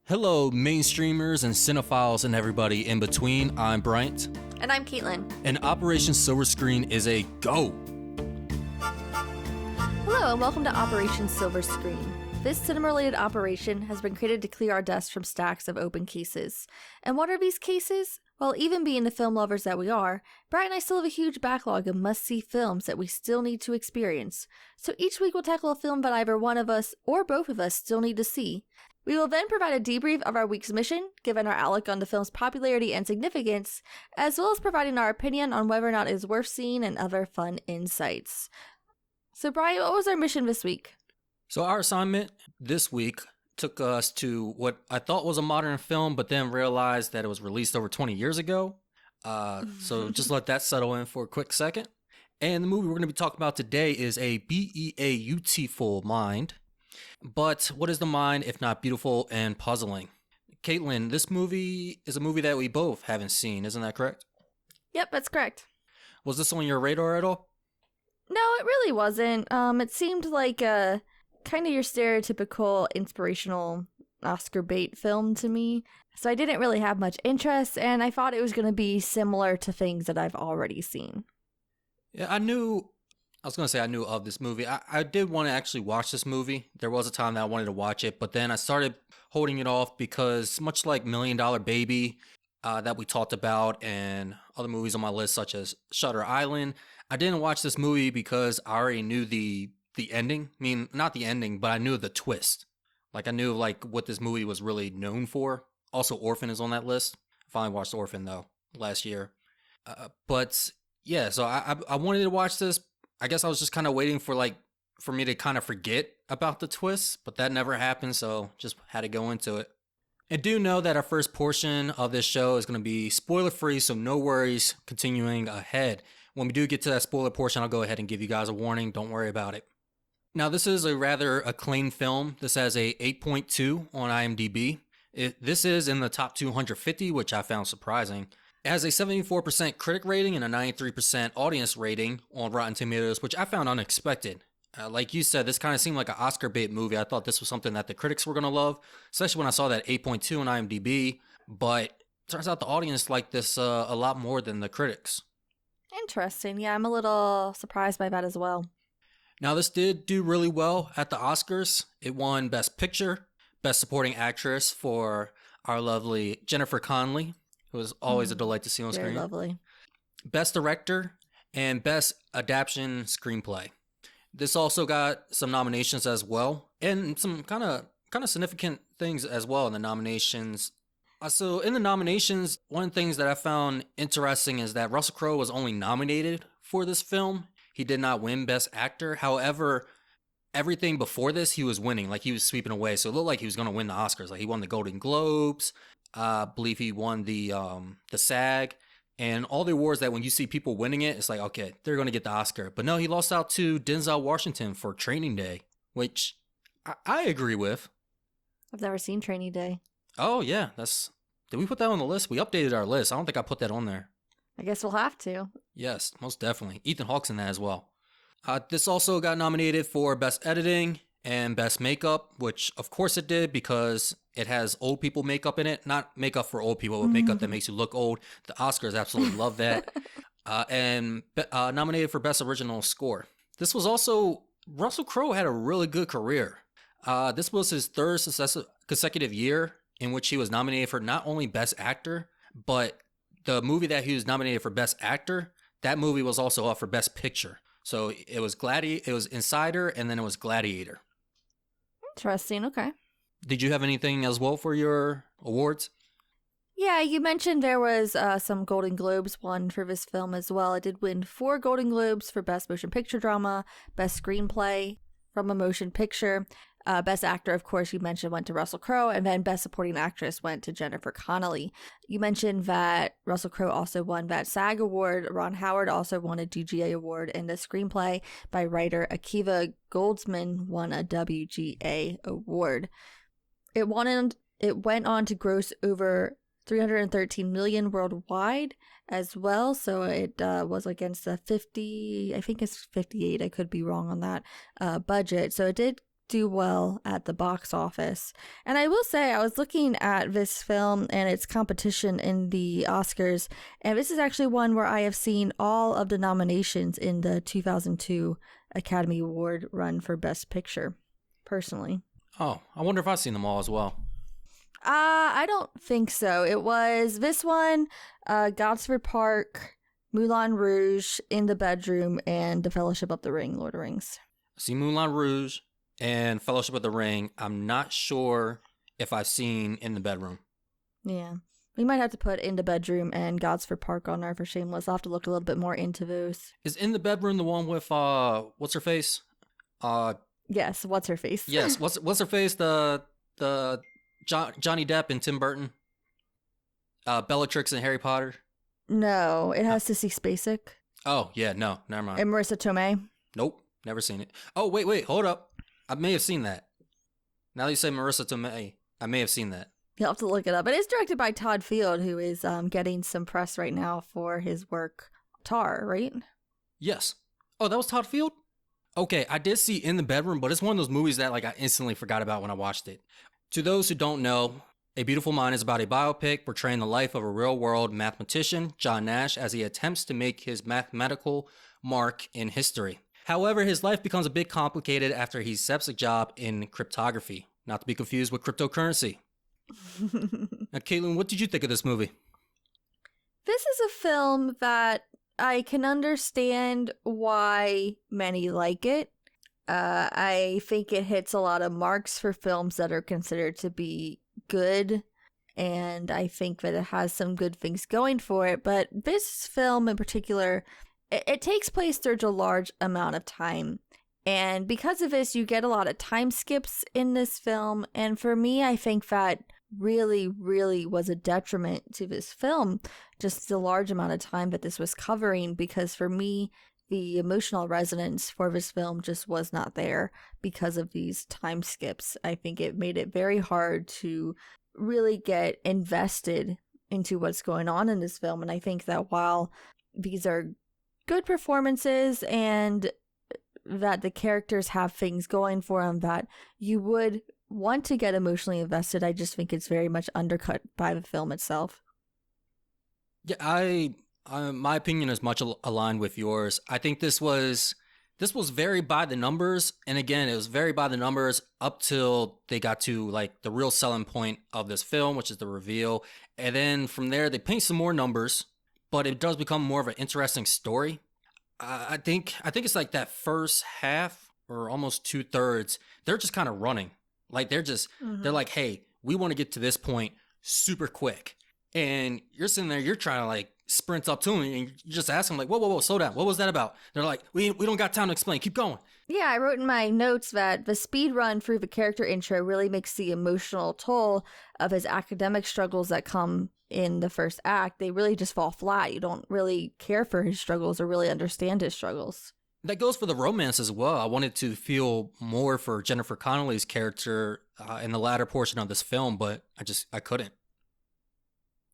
Hello, mainstreamers and cinephiles and everybody in between. I'm Bryant. And I'm Caitlyn. And Operation Silver Screen is a go. Hello, and welcome to Operation Silver Screen. This cinema-related operation has been created to clear our desks from stacks of open cases. And what are these cases? Well, even being the film lovers that we are, Bryant and I still have a huge backlog of must-see films that we still need to experience. So each week we'll tackle a film that either one of us or both of us still need to see. We will then provide a debrief of our week's mission, given our outlook on the film's popularity and significance, as well as providing our opinion on whether or not it is worth seeing and other fun insights. So Bryant, what was our mission this week? So our assignment this week took us to what I thought was a modern film, but then realized that it was released over 20 years ago. So just let that settle in for a quick second. And the movie we're going to be talking about today is a beautiful mind. But what is the mind if not beautiful and puzzling? Caitlyn, this movie is a movie that we both haven't seen, isn't that correct? Yep, that's correct. Was this on your radar at all? No, it really wasn't. It seemed like a kind of your stereotypical inspirational Oscar bait film to me. So I didn't really have much interest, and I thought it was going to be similar to things that I've already seen. Yeah, I knew of this movie. I did want to actually watch this movie. There was a time that I wanted to watch it, but then I started holding it off because much like $1 Million Baby that we talked about and other movies on my list such as Shutter Island, I didn't watch this movie because I already knew the ending. I mean, not the ending, but I knew the twist. Like I knew like what this movie was really known for. Also, Orphan is on that list. I finally watched Orphan though last year. But yeah, so I wanted to watch this. I guess I was just kind of waiting for me to kind of forget about the twist, but that never happened, so just had to go into it. And do know that our first portion of this show is going to be spoiler free, so no worries continuing ahead. When we do get to that spoiler portion, I'll go ahead and give you guys a warning. Don't worry about it. Now, this is a rather acclaimed film. This has a 8.2 on IMDb. This is in the top 250, which I found surprising. It has a 74% critic rating and a 93% audience rating on Rotten Tomatoes, which I found unexpected. Like you said, this kind of seemed like an Oscar bait movie. I thought this was something that the critics were going to love, especially when I saw that 8.2 on IMDb. But it turns out the audience liked this a lot more than the critics. Interesting. Yeah, I'm a little surprised by that as well. Now, this did do really well at the Oscars. It won Best Picture, Best Supporting Actress for our lovely Jennifer Connelly. It was always a delight to see on screen. Very lovely. Best Director and Best Adaptation Screenplay. This also got some nominations as well, and some kind of significant things as well in the nominations. So in the nominations, one of the things that I found interesting is that Russell Crowe was only nominated for this film. He did not win Best Actor. However, everything before this, he was winning. Like, he was sweeping away. So it looked like he was going to win the Oscars. Like, he won the Golden Globes. I believe he won the SAG. And all the awards that when you see people winning it, it's like, okay, they're going to get the Oscar. But no, he lost out to Denzel Washington for Training Day, which I agree with. I've never seen Training Day. Oh, yeah. Did we put that on the list? We updated our list. I don't think I put that on there. I guess we'll have to. Yes, most definitely. Ethan Hawke's in that as well. This also got nominated for Best Editing and Best Makeup, which of course it did because it has old people makeup in it. Not makeup for old people, but makeup that makes you look old. The Oscars absolutely love that. And nominated for Best Original Score. This was also, Russell Crowe had a really good career. This was his third consecutive year in which he was nominated for not only Best Actor, but the movie that he was nominated for Best Actor, that movie was also up for Best Picture. So it was Insider, and then it was Gladiator. Interesting. Okay. Did you have anything as well for your awards? Yeah, you mentioned there was some Golden Globes won for this film as well. It did win 4 Golden Globes for Best Motion Picture Drama, Best Screenplay from a Motion Picture. Best Actor, of course, you mentioned went to Russell Crowe, and then Best Supporting Actress went to Jennifer Connelly. You mentioned that Russell Crowe also won that SAG award. Ron Howard also won a DGA award, and the screenplay by writer Akiva Goldsman won a WGA award. It went on to gross over $313 million worldwide as well, so it was against the 50, I think it's 58, I could be wrong on that, budget. So it did do well at the box office. And I will say, I was looking at this film and its competition in the Oscars, and this is actually one where I have seen all of the nominations in the 2002 Academy Award run for Best Picture, personally. Oh, I wonder if I've seen them all as well. I don't think so. It was this one, Gosford Park, Moulin Rouge, In the Bedroom, and The Fellowship of the Ring, Lord of the Rings. I see Moulin Rouge and Fellowship of the Ring. I'm not sure if I've seen In the Bedroom. Yeah. We might have to put In the Bedroom and Gosford Park on there for Shameless. I'll have to look a little bit more into those. Is In the Bedroom the one with, what's her face? Yes, what's her face? Yes, what's her face? The Johnny Depp and Tim Burton? Bellatrix and Harry Potter? No, it has Sissy Spacek. Oh, yeah, no, never mind. And Marissa Tomei. Nope, never seen it. Oh, wait, hold up. I may have seen that. Now that you say Marissa Tomei, I may have seen that. You'll have to look it up. It is directed by Todd Field, who is getting some press right now for his work, Tar, right? Yes. Oh, that was Todd Field? Okay, I did see In the Bedroom, but it's one of those movies that I instantly forgot about when I watched it. To those who don't know, A Beautiful Mind is about a biopic portraying the life of a real-world mathematician, John Nash, as he attempts to make his mathematical mark in history. However, his life becomes a bit complicated after he accepts a job in cryptography, not to be confused with cryptocurrency. Now, Caitlyn, what did you think of this movie? This is a film that I can understand why many like it. I think it hits a lot of marks for films that are considered to be good, and I think that it has some good things going for it. But this film in particular, it takes place through a large amount of time. And because of this, you get a lot of time skips in this film. And for me, I think that really, really was a detriment to this film, just the large amount of time that this was covering, because for me, the emotional resonance for this film just was not there because of these time skips. I think it made it very hard to really get invested into what's going on in this film. And I think that while these are good performances and that the characters have things going for them that you would want to get emotionally invested, I just think it's very much undercut by the film itself. Yeah, my opinion is much aligned with yours. I think this was very by the numbers, and again, it was very by the numbers up till they got to the real selling point of this film, which is the reveal, and then from there they paint some more numbers, but it does become more of an interesting story. I think it's like that first half or almost 2/3, they're just kind of running, they're like, hey, we want to get to this point super quick, and you're sitting there, you're trying to sprint up to him and you just ask him whoa, slow down. What was that about? They're like, we don't got time to explain. Keep going. Yeah, I wrote in my notes that the speed run through the character intro really makes the emotional toll of his academic struggles that come in the first act. They really just fall flat. You don't really care for his struggles or really understand his struggles. That goes for the romance as well. I wanted to feel more for Jennifer Connelly's character in the latter portion of this film, but I couldn't.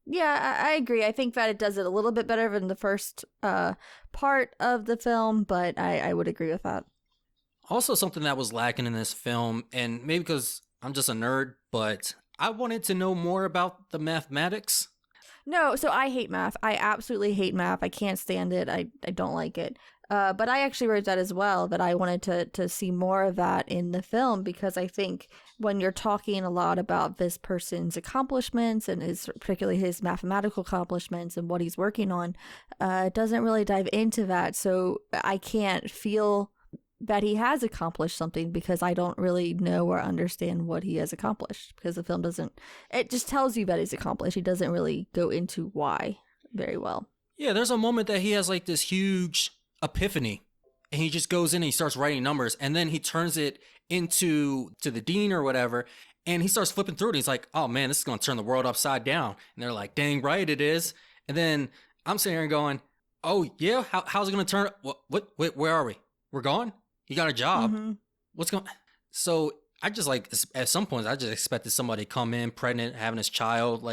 Yeah, I agree. I think that it does it a little bit better than the first part of the film, but I would agree with that. Also, something that was lacking in this film, and maybe because I'm just a nerd, but I wanted to know more about the mathematics. No, so I hate math. I absolutely hate math. I can't stand it. I don't like it. But I actually wrote that as well, that I wanted to see more of that in the film, because I think when you're talking a lot about this person's accomplishments and particularly his mathematical accomplishments and what he's working on, it doesn't really dive into that. So I can't feel that he has accomplished something because I don't really know or understand what he has accomplished, because the film doesn't, it just tells you that he's accomplished. He doesn't really go into why very well. Yeah, there's a moment that he has this huge epiphany, and he just goes in and he starts writing numbers, and then he turns it to the dean or whatever, and he starts flipping through it. He's like, oh man, this is going to turn the world upside down. And they're like, dang right it is. And then I'm sitting here going, oh yeah, how's it going to turn? What, where are we? We're gone? You got a job. Mm-hmm. What's going? So I just at some point I just expected somebody to come in pregnant, having his child.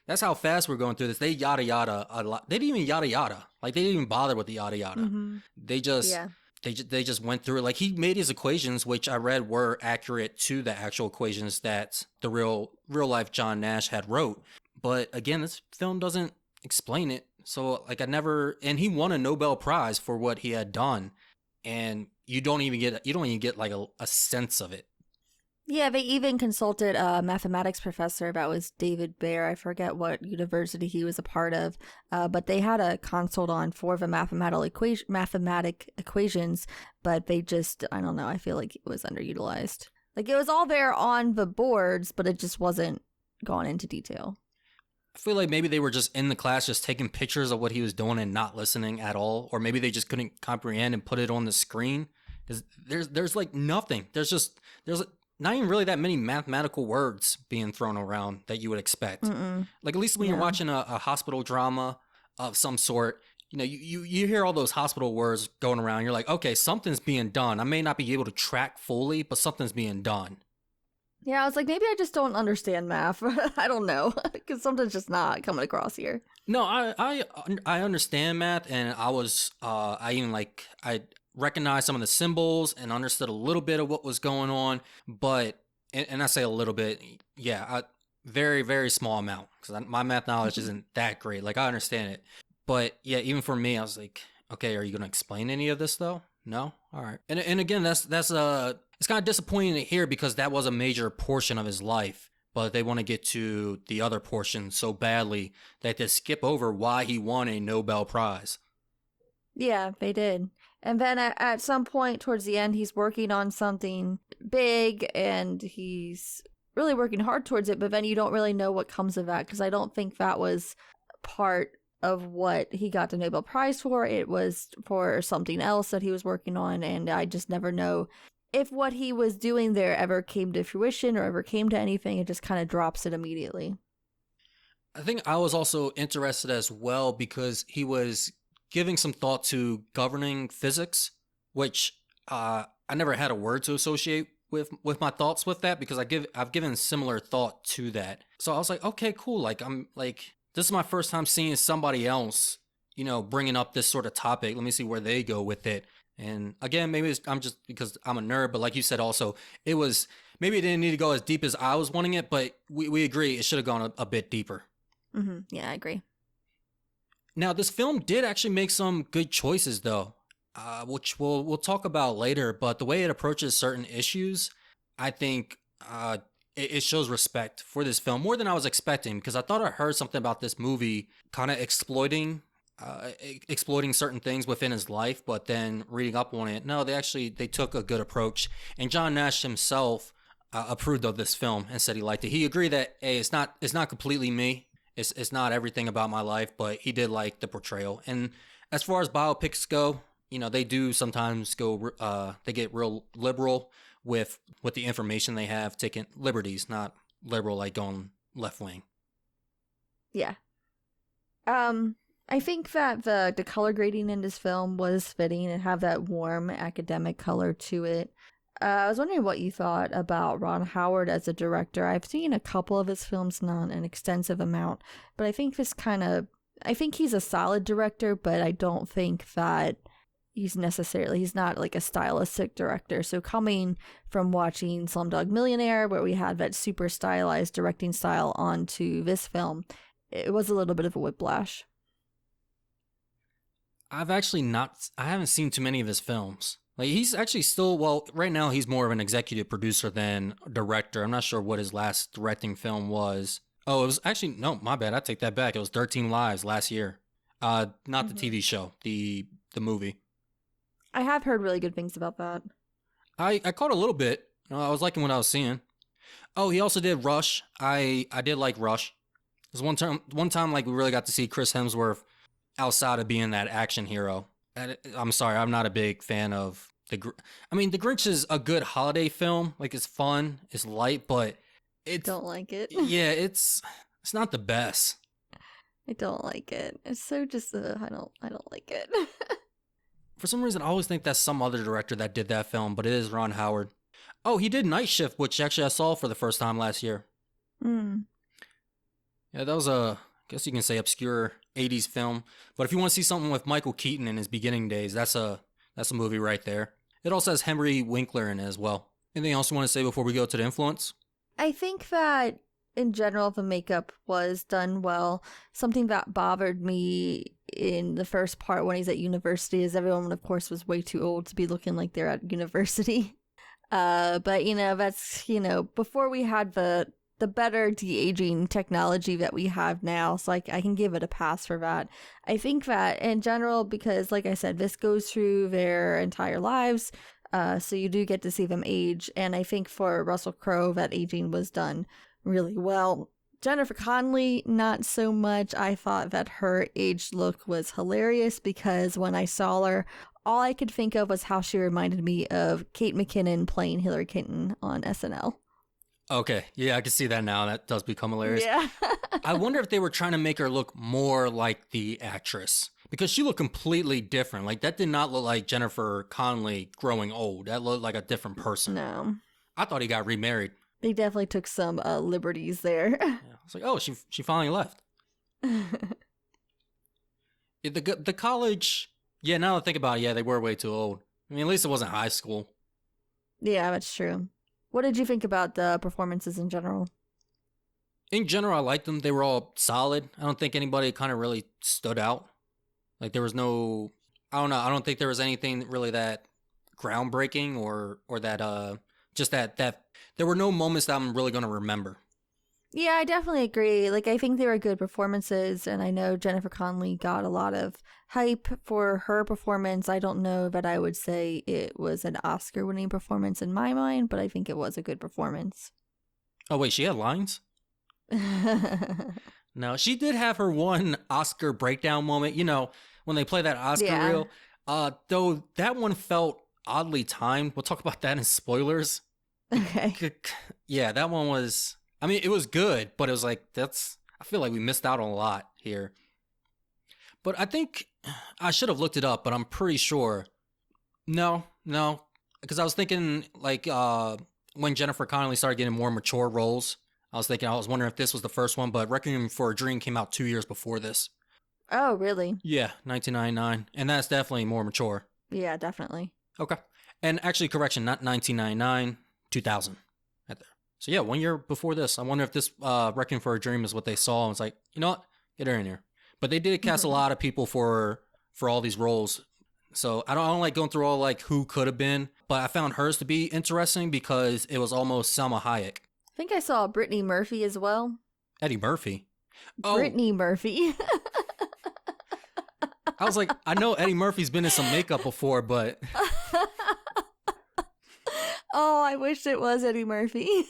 That's how fast we're going through this. They yada yada a lot. They didn't even yada yada. They didn't even bother with the yada yada. Mm-hmm. They just they just went through it. Like, he made his equations, which I read were accurate to the actual equations that the real life John Nash had wrote. But again, this film doesn't explain it. So like, and he won a Nobel Prize for what he had done, and you don't even get like a sense of it. Yeah, they even consulted a mathematics professor. That was David Baer. I forget what university he was a part of, but they had a consult on 4 of the mathematic equations, but they just, I don't know, I feel like it was underutilized. Like, it was all there on the boards, but it just wasn't gone into detail. I feel like maybe they were just in the class just taking pictures of what he was doing and not listening at all, or maybe they just couldn't comprehend and put it on the screen. There's like nothing. There's not even really that many mathematical words being thrown around that you would expect. Mm-mm. Like, at least when you're watching a hospital drama of some sort, you know, you hear all those hospital words going around. You're like, okay, something's being done. I may not be able to track fully, but something's being done. Yeah, I was like, maybe I just don't understand math. I don't know, because something's just not coming across here. No, I understand math, and I recognized some of the symbols and understood a little bit of what was going on, but and I say a little bit, yeah, very, very small amount, because my math knowledge isn't that great. Like, I understand it, but yeah, even for me, I was like, okay, are you going to explain any of this though? No, all right. And again, that's it's kind of disappointing to hear, because that was a major portion of his life, but they want to get to the other portion so badly that they skip over why he won a Nobel Prize. Yeah, they did. And then at some point towards the end, he's working on something big, and he's really working hard towards it, but then you don't really know what comes of that, because I don't think that was part of what he got the Nobel Prize for. It was for something else that he was working on, and I just never know if what he was doing there ever came to fruition or ever came to anything. It just kind of drops it immediately. I think I was also interested as well, because he was giving some thought to governing physics, which I never had a word to associate with my thoughts with that, because I've given similar thought to that. So I was like, okay, cool. Like, I'm like, this is my first time seeing somebody else, you know, bringing up this sort of topic. Let me see where they go with it. And again, maybe I'm just because I'm a nerd, but like you said, also, maybe it didn't need to go as deep as I was wanting it, but we agree it should have gone a bit deeper. Mm-hmm. Yeah, I agree. Now, this film did actually make some good choices, though, which we'll talk about later. But the way it approaches certain issues, I think it shows respect for this film more than I was expecting, because I thought I heard something about this movie kind of exploiting certain things within his life, but then reading up on it, no, they took a good approach. And John Nash himself approved of this film and said he liked it. He agreed that, hey, it's not completely me. It's not everything about my life, but he did like the portrayal. And as far as biopics go, you know, they do sometimes they get real liberal with the information they have, taking liberties, not liberal like going left wing. Yeah. I think that the color grading in this film was fitting and have that warm academic color to it. I was wondering what you thought about Ron Howard as a director. I've seen a couple of his films, not an extensive amount, but I think he's a solid director, but I don't think that he's not like a stylistic director. So coming from watching Slumdog Millionaire, where we had that super stylized directing style, onto this film, it was a little bit of a whiplash. I haven't seen too many of his films. Like, he's actually still, well, right now he's more of an executive producer than director. I'm not sure what his last directing film was. Oh, it was actually, no, my bad. I take that back. It was 13 Lives last year. Not the TV show, the movie. I have heard really good things about that. I caught a little bit. I was liking what I was seeing. Oh, he also did Rush. I did like Rush. There's one time like we really got to see Chris Hemsworth outside of being that action hero. I'm sorry, I'm not a big fan of The Grinch is a good holiday film. Like, it's fun, it's light, but don't like it. Yeah, it's not the best. I don't like it. It's so just I don't like it. For some reason, I always think that's some other director that did that film, but it is Ron Howard. Oh, he did Night Shift, which actually I saw for the first time last year. Yeah, that was I guess you can say obscure 80s film. But if you want to see something with Michael Keaton in his beginning days, that's a That's a movie right there. It also has Henry Winkler in it as well. Anything else you want to say before we go to the influence? I think that in general, the makeup was done well. Something that bothered me in the first part when he's at university is everyone, of course, was way too old to be looking like they're at university. But, that's, before we had the better de-aging technology that we have now. So I can give it a pass for that. I think that in general, because like I said, this goes through their entire lives. So you do get to see them age. And I think for Russell Crowe, that aging was done really well. Jennifer Connelly, not so much. I thought that her aged look was hilarious because when I saw her, all I could think of was how she reminded me of Kate McKinnon playing Hillary Clinton on SNL. Okay, yeah, I can see that now. That does become hilarious. Yeah. I wonder if they were trying to make her look more like the actress. Because she looked completely different. Like, that did not look like Jennifer Connelly growing old. That looked like a different person. No. I thought he got remarried. They definitely took some liberties there. Yeah. I was like, oh, she finally left. The college, yeah, now that I think about it, yeah, they were way too old. I mean, at least it wasn't high school. Yeah, that's true. What did you think about the performances in general? In general, I liked them. They were all solid. I don't think anybody kind of really stood out. Like, there was no, I don't know, I don't think there was anything really that groundbreaking or that, just that there were no moments that I'm really going to remember. Yeah, I definitely agree. Like, I think they were good performances, and I know Jennifer Connelly got a lot of hype for her performance. I don't know that I would say it was an Oscar-winning performance in my mind, but I think it was a good performance. Oh, wait, she had lines? No, she did have her one Oscar breakdown moment, when they play that Oscar reel. Though that one felt oddly timed. We'll talk about that in spoilers. Okay. Yeah, that one was, I mean, it was good, but it was like, I feel like we missed out on a lot here. But I think I should have looked it up, but I'm pretty sure. No, because I was thinking like when Jennifer Connelly started getting more mature roles, I was wondering if this was the first one, but Requiem for a Dream came out 2 years before this. Oh, really? Yeah, 1999, and that's definitely more mature. Yeah, definitely. Okay, and actually, correction, not 1999, 2000. Right there. So yeah, 1 year before this. I wonder if this Requiem for a Dream is what they saw and was like, you know what, get her in here. But they did cast a lot of people for all these roles. So I don't like going through all like who could have been, but I found hers to be interesting because it was almost Salma Hayek. I think I saw Brittany Murphy as well. Eddie Murphy. Oh, Brittany Murphy. I was like, I know Eddie Murphy's been in some makeup before, but oh, I wish it was Eddie Murphy.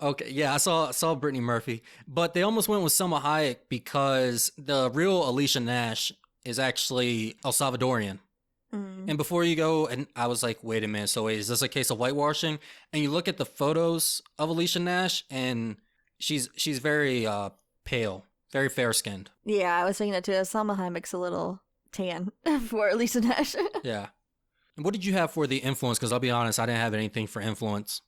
okay, yeah, I saw Brittany Murphy, but they almost went with Salma Hayek because the real Alicia Nash is actually El Salvadorian. And before you go, and I was like, wait a minute, so wait, is this a case of whitewashing? And you look at the photos of Alicia Nash, and she's very pale, very fair-skinned. Yeah, I was thinking that too. Salma Hayek's a little tan for Alicia Nash. Yeah. And what did you have for the influence? Because I'll be honest, I didn't have anything for influence.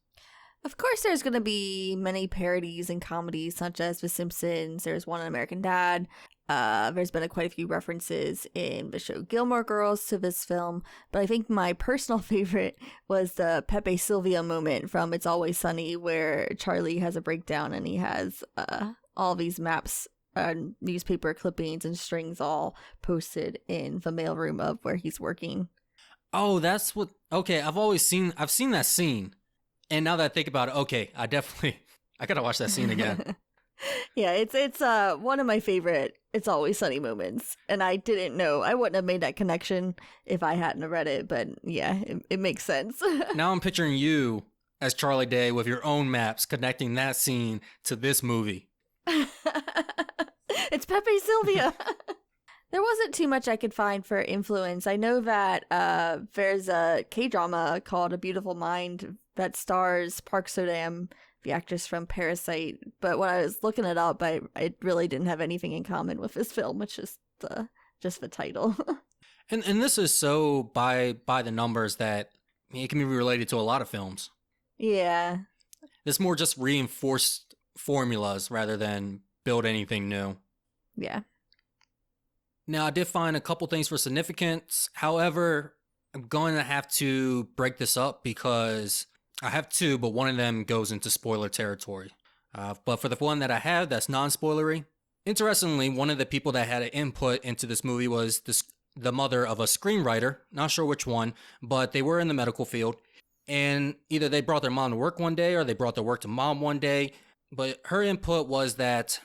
Of course, there's going to be many parodies and comedies, such as The Simpsons. There's one on American Dad. There's been quite a few references in the show Gilmore Girls to this film. But I think my personal favorite was the Pepe Sylvia moment from It's Always Sunny, where Charlie has a breakdown and he has all these maps, newspaper clippings, and strings all posted in the mailroom of where he's working. Oh, that's what. Okay, I've seen that scene. And now that I think about it, okay, I gotta watch that scene again. Yeah, it's one of my favorite It's Always Sunny moments. And I didn't know, I wouldn't have made that connection if I hadn't read it, but yeah, it makes sense. Now I'm picturing you as Charlie Day with your own maps connecting that scene to this movie. It's Pepe Sylvia. There wasn't too much I could find for influence. I know that there's a K-drama called A Beautiful Mind that stars Park So-dam, the actress from Parasite. But when I was looking it up, I really didn't have anything in common with this film, which is just the title. And this is so by the numbers that it can be related to a lot of films. Yeah. It's more just reinforced formulas rather than build anything new. Yeah. Now, I did find a couple things for significance. However, I'm going to have to break this up because I have two, but one of them goes into spoiler territory. But for the one that I have that's non-spoilery, interestingly, one of the people that had an input into this movie was the mother of a screenwriter. Not sure which one, but they were in the medical field. And either they brought their mom to work one day or they brought their work to mom one day. But her input was that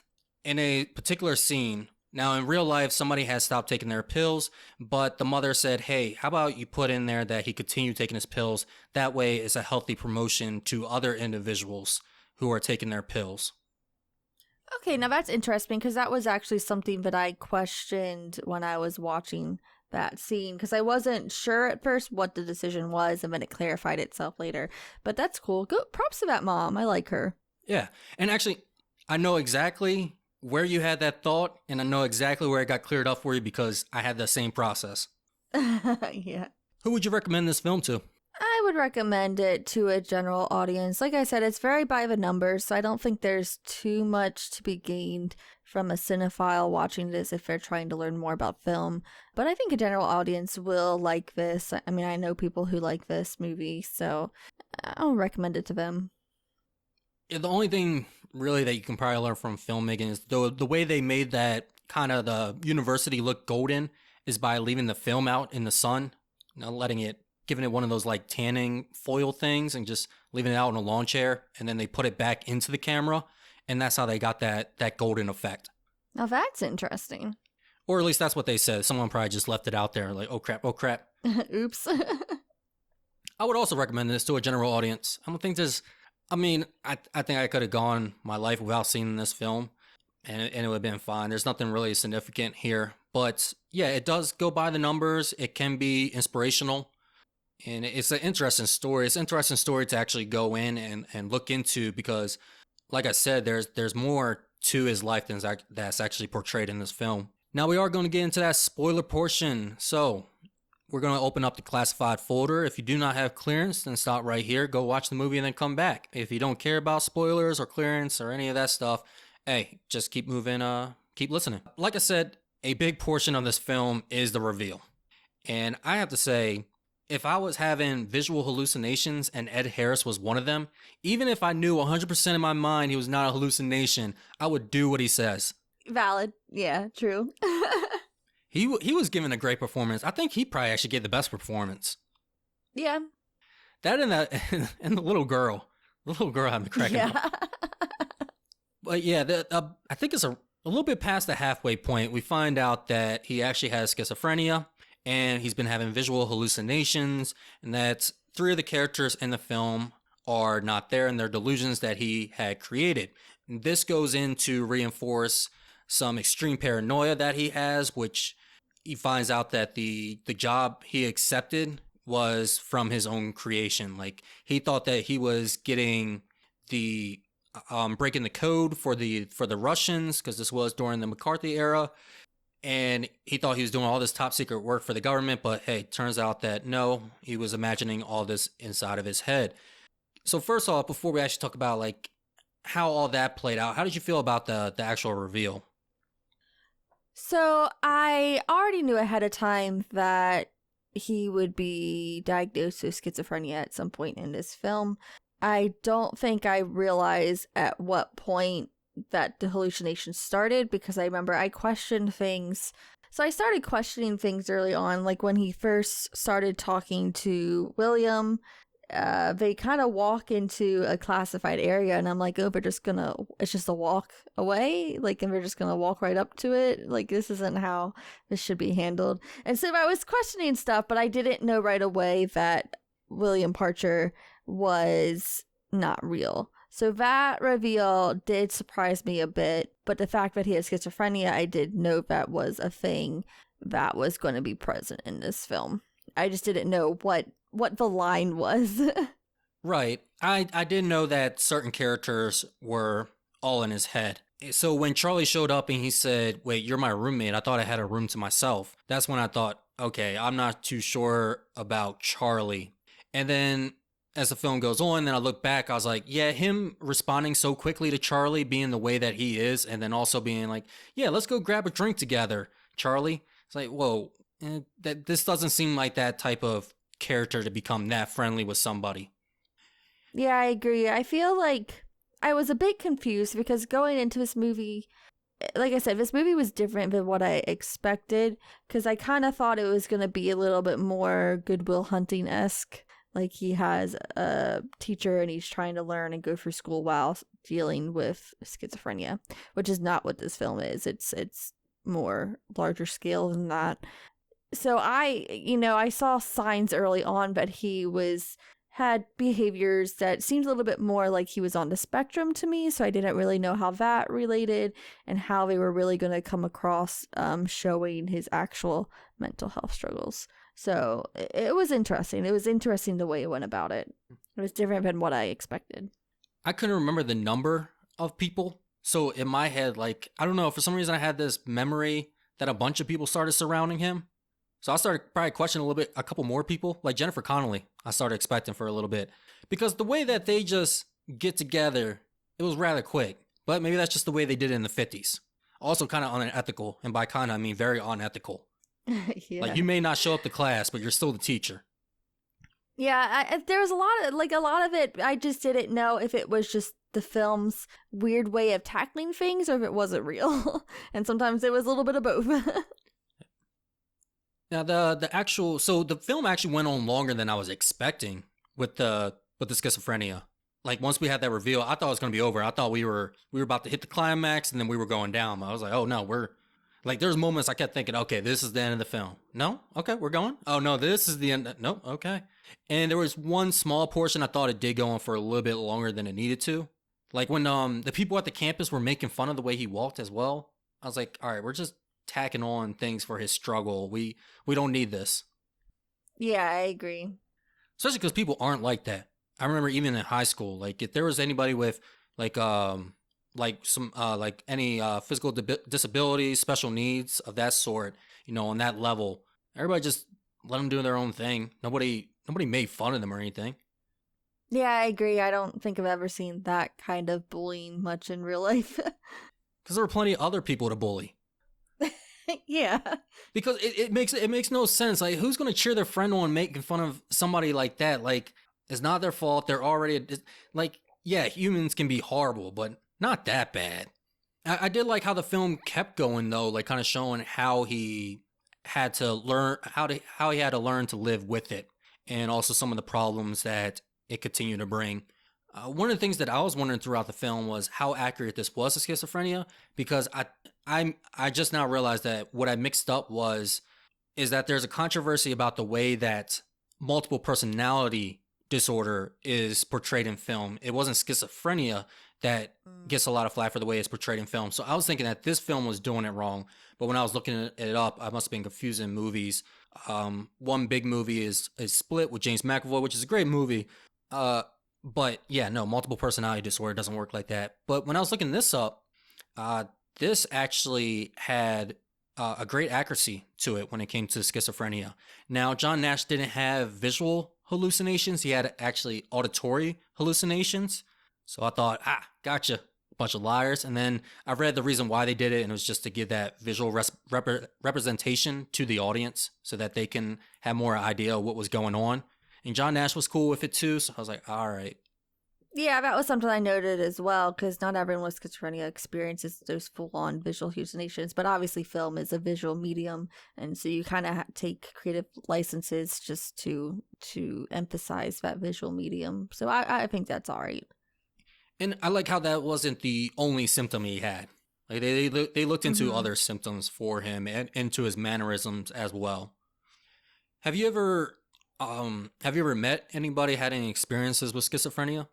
in a particular scene, now in real life, somebody has stopped taking their pills, but the mother said, hey, how about you put in there that he continued taking his pills? That way it's a healthy promotion to other individuals who are taking their pills. Okay, now that's interesting because that was actually something that I questioned when I was watching that scene because I wasn't sure at first what the decision was and then it clarified itself later. But that's cool. Good props to that mom. I like her. Yeah. And actually, I know exactly where you had that thought and I know exactly where it got cleared up for you because I had the same process. Yeah. Who would you recommend this film to? I would recommend it to a general audience. Like I said, it's very by the numbers, so I don't think there's too much to be gained from a cinephile watching this if they're trying to learn more about film. But I think a general audience will like this. I mean, I know people who like this movie, so I'll recommend it to them. Yeah, the only thing really that you can probably learn from filmmaking is the way they made that kind of the university look golden is by leaving the film out in the sun, not giving it one of those like tanning foil things and just leaving it out in a lawn chair, and then they put it back into the camera, and that's how they got that golden effect. Now that's interesting. Or at least that's what they said. Someone probably just left it out there like, oh crap. Oops. I would also recommend this to a general audience. I think I could have gone my life without seeing this film, and it would have been fine. There's nothing really significant here. But yeah, it does go by the numbers. It can be inspirational. And it's an interesting story. It's an interesting story to actually go in and look into because, like I said, there's more to his life than that's actually portrayed in this film. Now we are going to get into that spoiler portion. So we're going to open up the classified folder. If you do not have clearance, then stop right here. Go watch the movie and then come back. If you don't care about spoilers or clearance or any of that stuff, hey, just keep moving, keep listening. Like I said, a big portion of this film is the reveal. And I have to say, if I was having visual hallucinations and Ed Harris was one of them, even if I knew 100% in my mind he was not a hallucination, I would do what he says. Valid. Yeah, true. He was giving a great performance. I think he probably actually gave the best performance. Yeah. That and the little girl. The little girl had me cracking up. But yeah, I think it's a little bit past the halfway point. We find out that he actually has schizophrenia. And he's been having visual hallucinations, and that 3 of the characters in the film are not there in their delusions that he had created. And this goes in to reinforce some extreme paranoia that he has, which he finds out that the job he accepted was from his own creation. Like, he thought that he was getting the breaking the code for the Russians, because this was during the McCarthy era. And he thought he was doing all this top secret work for the government, but hey, turns out that no, he was imagining all this inside of his head. So first off, before we actually talk about like how all that played out, how did you feel about the actual reveal? So I already knew ahead of time that he would be diagnosed with schizophrenia at some point in this film. I don't think I realized at what point that the hallucination started, because I remember I questioned things. So I started questioning things early on, like when he first started talking to William. They kind of walk into a classified area, and I'm like, oh, it's just a walk away, like, and we're just gonna walk right up to it. Like, this isn't how this should be handled. And so I was questioning stuff, but I didn't know right away that William Parcher was not real. So that reveal did surprise me a bit, but the fact that he had schizophrenia, I did know that was a thing that was going to be present in this film. I just didn't know what the line was. Right. I didn't know that certain characters were all in his head. So when Charlie showed up and he said, wait, you're my roommate, I thought I had a room to myself. That's when I thought, okay, I'm not too sure about Charlie. And then as the film goes on, then I look back, I was like, yeah, him responding so quickly to Charlie being the way that he is, and then also being like, yeah, let's go grab a drink together, Charlie. It's like, whoa, that this doesn't seem like that type of character to become that friendly with somebody. Yeah, I agree. I feel like I was a bit confused because going into this movie, like I said, this movie was different than what I expected because I kind of thought it was going to be a little bit more Goodwill Hunting esque. Like he has a teacher and he's trying to learn and go through school while dealing with schizophrenia, which is not what this film is. It's more larger scale than that. So I saw signs early on that he had behaviors that seemed a little bit more like he was on the spectrum to me. So I didn't really know how that related and how they were really going to come across showing his actual mental health struggles. So it was interesting. It was interesting the way it went about it. It was different than what I expected. I couldn't remember the number of people. So in my head, like, I don't know, for some reason I had this memory that a bunch of people started surrounding him. So I started probably questioning a couple more people, like Jennifer Connelly. I started expecting for a little bit because the way that they just get together, it was rather quick. But maybe that's just the way they did it in the 50s. Also kind of unethical, and by kind of I mean very unethical. Yeah. Like you may not show up to class, but you're still the teacher. Yeah, there was a lot of it. I just didn't know if it was just the film's weird way of tackling things or if it wasn't real. And sometimes it was a little bit of both. Now the film actually went on longer than I was expecting with the schizophrenia. Like once we had that reveal, I thought it was going to be over. I thought we were about to hit the climax and then we were going down. I was like, oh no, we're like there's moments I kept thinking, okay, this is the end of the film. No, okay, we're going. Oh no, this is the end. No, okay. And there was one small portion I thought it did go on for a little bit longer than it needed to. Like when the people at the campus were making fun of the way he walked as well. I was like, all right, we're just tacking on things for his struggle. We don't need this. Yeah, I agree. Especially because people aren't like that. I remember even in high school, like if there was anybody with like any physical disabilities, special needs of that sort, on that level, everybody just let them do their own thing. Nobody made fun of them or anything. Yeah, I agree. I don't think I've ever seen that kind of bullying much in real life. Because there were plenty of other people to bully. Yeah. Because it makes no sense. Like, who's going to cheer their friend on making fun of somebody like that? Like, it's not their fault. They're already, like, yeah, humans can be horrible, but not that bad. I did like how the film kept going, though, like, kind of showing how he had to learn, how he had to learn to live with it, and also some of the problems that it continued to bring. One of the things that I was wondering throughout the film was how accurate this was to schizophrenia, because I just now realized that what I mixed up is that there's a controversy about the way that multiple personality disorder is portrayed in film. It wasn't schizophrenia that gets a lot of flack for the way it's portrayed in film. So I was thinking that this film was doing it wrong, but when I was looking it up, I must have been confusing movies. One big movie is Split with James McAvoy, which is a great movie. But yeah, no, multiple personality disorder doesn't work like that. But when I was looking this up, this actually had a great accuracy to it when it came to schizophrenia. Now, John Nash didn't have visual hallucinations. He had actually auditory hallucinations. So I thought, gotcha, a bunch of liars. And then I read the reason why they did it, and it was just to give that visual representation to the audience so that they can have more idea of what was going on. And John Nash was cool with it too, so I was like, all right. Yeah, that was something I noted as well, because not everyone with schizophrenia experiences those full-on visual hallucinations, but obviously film is a visual medium, and so you kind of take creative licenses just to emphasize that visual medium. So I think that's all right. And I like how that wasn't the only symptom he had. Like they looked into other symptoms for him and into his mannerisms as well. Have you ever met anybody had any experiences with schizophrenia?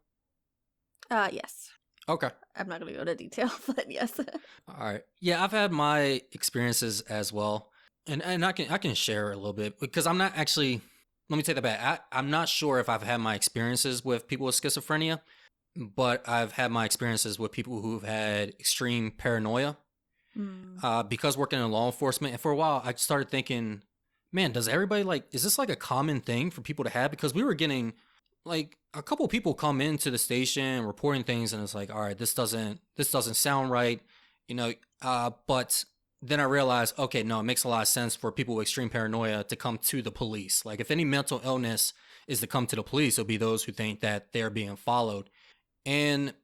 Yes. Okay. I'm not going to go into detail, but yes. All right. Yeah, I've had my experiences as well. And I can share a little bit because I'm not actually, let me take that back. I'm not sure if I've had my experiences with people with schizophrenia, but I've had my experiences with people who've had extreme paranoia. Because working in law enforcement, and for a while I started thinking, man, does everybody is this like a common thing for people to have? Because we were getting like a couple people come into the station reporting things, and it's like, all right, this doesn't sound right, but then I realized, okay, no, it makes a lot of sense for people with extreme paranoia to come to the police. Like, if any mental illness is to come to the police, it'll be those who think that they're being followed. And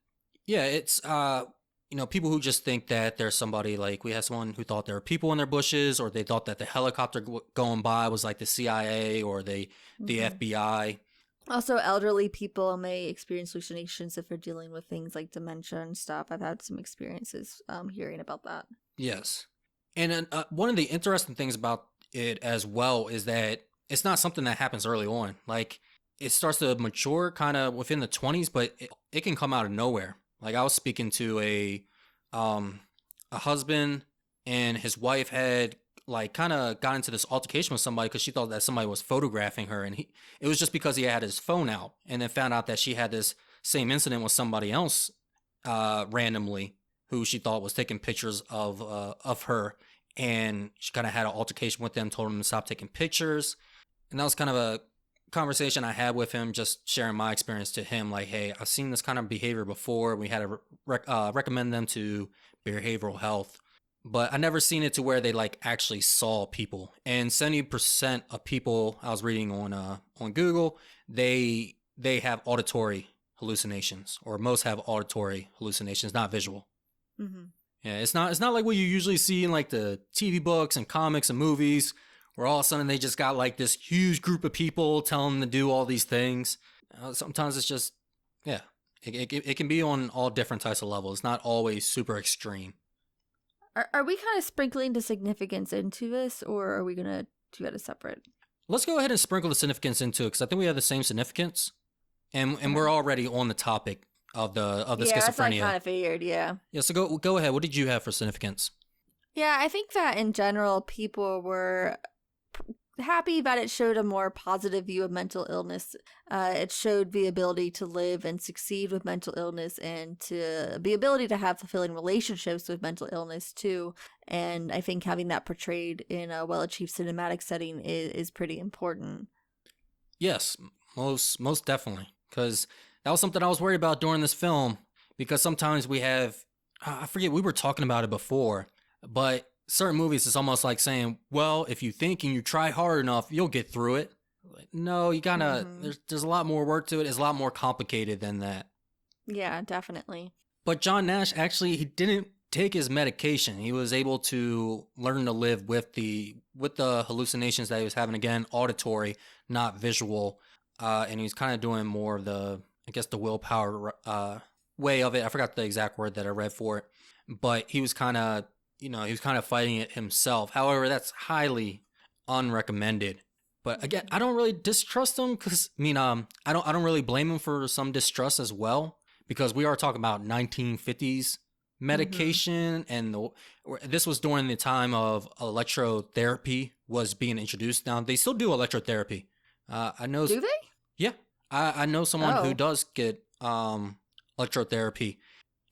yeah, it's people who just think that there's somebody, like we had someone who thought there were people in their bushes, or they thought that the helicopter going by was like the CIA or the FBI. Also, elderly people may experience hallucinations if they're dealing with things like dementia and stuff. I've had some experiences hearing about that. Yes. And one of the interesting things about it as well is that it's not something that happens early on. Like, it starts to mature kind of within the 20s, but it can come out of nowhere. Like, I was speaking to a husband, and his wife had like kind of got into this altercation with somebody because she thought that somebody was photographing her, and it was just because he had his phone out, and then found out that she had this same incident with somebody else randomly, who she thought was taking pictures of her, and she kind of had an altercation with them, told him to stop taking pictures. And that was kind of a conversation I had with him, just sharing my experience to him, like, hey, I've seen this kind of behavior before. We had to recommend them to behavioral health, but I never seen it to where they like actually saw people. And 70% of people I was reading on Google, they have auditory hallucinations, or most have auditory hallucinations, not visual. Mm-hmm. Yeah, it's not like what you usually see in like the TV books and comics and movies, where all of a sudden they just got like this huge group of people telling them to do all these things. Sometimes it's just, yeah, it can be on all different types of levels. It's not always super extreme. Are we kind of sprinkling the significance into this, or are we going to do that as separate? Let's go ahead and sprinkle the significance into it, because I think we have the same significance, and we're already on the topic of the schizophrenia. Yeah, that's what I kind of figured, yeah. Yeah, so go ahead. What did you have for significance? Yeah, I think that in general, people were happy that it showed a more positive view of mental illness. It showed the ability to live and succeed with mental illness, and to the ability to have fulfilling relationships with mental illness too. And I think having that portrayed in a well-achieved cinematic setting is pretty important. Yes, most definitely, because that was something I was worried about during this film, because sometimes we have, I forget, we were talking about it before, but certain movies, it's almost like saying, well, if you think and you try hard enough, you'll get through it. Like, no, you gotta, there's a lot more work to it. It's a lot more complicated than that. Yeah, definitely. But John Nash, actually, he didn't take his medication. He was able to learn to live with the hallucinations that he was having, again, auditory, not visual. And he's kind of doing more of the, I guess, the willpower way of it. I forgot the exact word that I read for it. But he was kind of, he was kind of fighting it himself. However, that's highly unrecommended. But again, I don't really distrust him, because I don't really blame him for some distrust as well, because we are talking about 1950s medication, and this was during the time of electrotherapy was being introduced. Now they still do electrotherapy. I know. Do they? Yeah, I know someone who does get electrotherapy,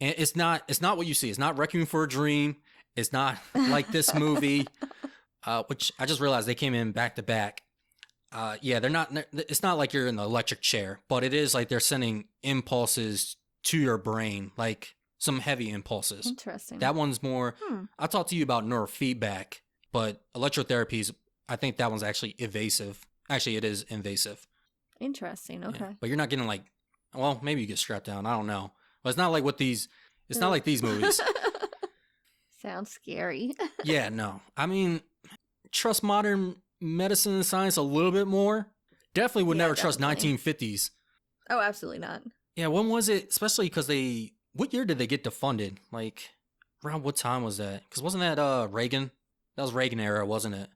and it's not what you see. It's not Requiem for a Dream. It's not like this movie, which I just realized they came in back to back. Yeah, they're not. It's not like you're in the electric chair, but it is like they're sending impulses to your brain, like some heavy impulses. Interesting. That one's more. I'll talk to you about neurofeedback, but electrotherapy is. I think that one's actually invasive. Actually, it is invasive. Interesting. Okay. Yeah, but you're not getting like. Well, maybe you get strapped down. I don't know. But it's not like what these. It's not like these movies. Sounds scary. Yeah, no. I mean, trust modern medicine and science a little bit more. Definitely would never trust 1950s. Oh, absolutely not. Yeah, when was it? Especially because what year did they get defunded? Like, around what time was that? Because wasn't that Reagan? That was Reagan era, wasn't it?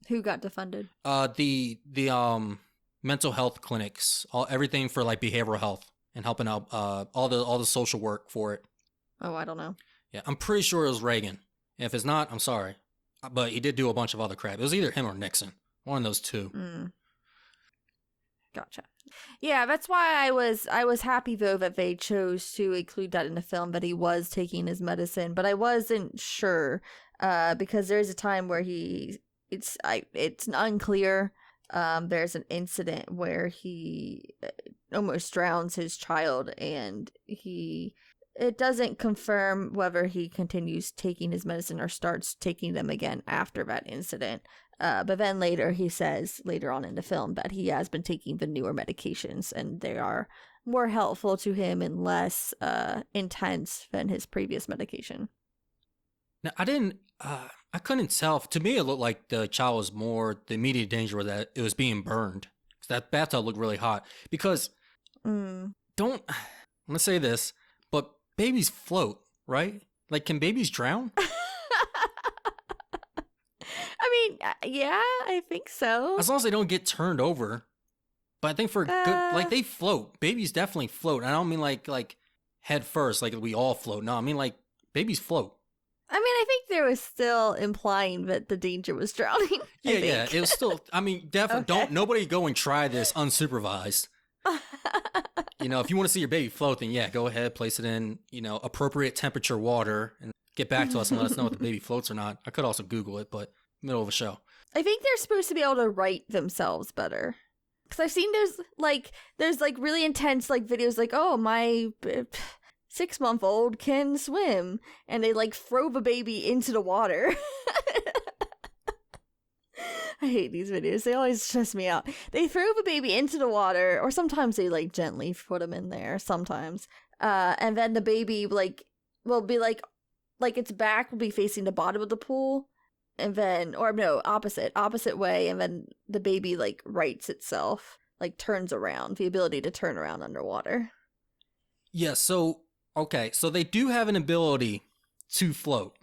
Who got defunded? The mental health clinics, everything for like behavioral health and helping out all the social work for it. Oh, I don't know. Yeah, I'm pretty sure it was Reagan. If it's not, I'm sorry. But he did do a bunch of other crap. It was either him or Nixon. One of those two. Gotcha. Yeah, that's why I was happy though that they chose to include that in the film, that he was taking his medicine, but I wasn't sure because there's a time where it's unclear. There's an incident where he almost drowns his child, and he it doesn't confirm whether he continues taking his medicine or starts taking them again after that incident. But then later he says, later on in the film, that he has been taking the newer medications and they are more helpful to him and less intense than his previous medication. Now, I couldn't tell. To me, it looked like the child was more, the immediate danger was that it was being burned. That bathtub looked really hot. Because, I'm going to say this, but babies float, right? Like, can babies drown? I mean, yeah, I think so. As long as they don't get turned over. But I think for good, like, they float. Babies definitely float. I don't mean like head first, like we all float. No, I mean like babies float. I mean, I think there was still implying that the danger was drowning. Yeah. It was still, I mean, definitely Okay. nobody go and try this unsupervised. You know, if you want to see your baby float, then yeah, go ahead, place it in, appropriate temperature water and get back to us and let us know if the baby floats or not. I could also Google it, but middle of a show. I think they're supposed to be able to write themselves better. Because I've seen there's really intense videos oh, my 6-month-old can swim, and they throw the baby into the water. I hate these videos. They always stress me out. They throw the baby into the water, or sometimes they gently put him in there. Sometimes, and then the baby will be its back will be facing the bottom of the pool, and then opposite way, and then the baby rights itself, turns around, the ability to turn around underwater. Yeah. So okay, so they do have an ability to float.